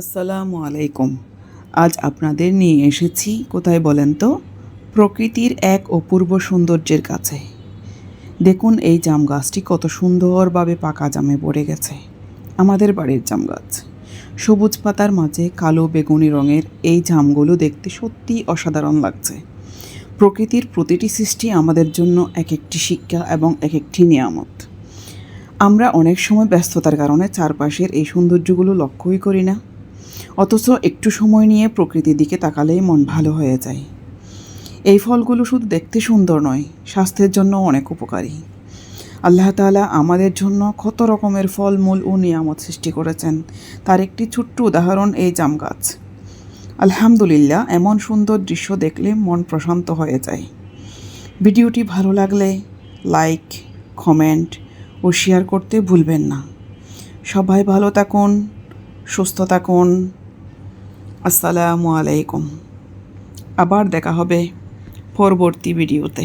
আসসালামু আলাইকুম। আজ আপনাদের নিয়ে এসেছি কোথায় বলেন তো? প্রকৃতির এক অপূর্ব সৌন্দর্যের কাছে। দেখুন এই জাম গাছটি কত সুন্দরভাবে পাকা জামে ভরে গেছে। আমাদের বাড়ির জাম গাছ। সবুজ পাতার মাঝে কালো বেগুনি রঙের এই জামগুলো দেখতে সত্যিই অসাধারণ লাগছে। প্রকৃতির প্রতিটি সৃষ্টি আমাদের জন্য এক একটি শিক্ষা এবং এক একটি নিয়ামত। আমরা অনেক সময় ব্যস্ততার কারণে চারপাশের এই সৌন্দর্যগুলো লক্ষ্যই করি না, অথচ একটু সময় নিয়ে প্রকৃতির দিকে তাকালেই মন ভালো হয়ে যায়। এই ফলগুলো শুধু দেখতে সুন্দর নয়, স্বাস্থ্যের জন্য অনেক উপকারী। আল্লাহ তাআলা আমাদের জন্য কত রকমের ফলমূল ও নিয়ামত সৃষ্টি করেছেন, তার একটি ছোট্ট উদাহরণ এই জাম গাছ। আলহামদুলিল্লাহ, এমন সুন্দর দৃশ্য দেখলে মন প্রশান্ত হয়ে যায়। ভিডিওটি ভালো লাগলে লাইক, কমেন্ট ও শেয়ার করতে ভুলবেন না। সবাই ভালো থাকুন, সুস্থ থাকুন। আসসালামু আলাইকুম। আবার দেখা হবে পরবর্তী ভিডিওতে।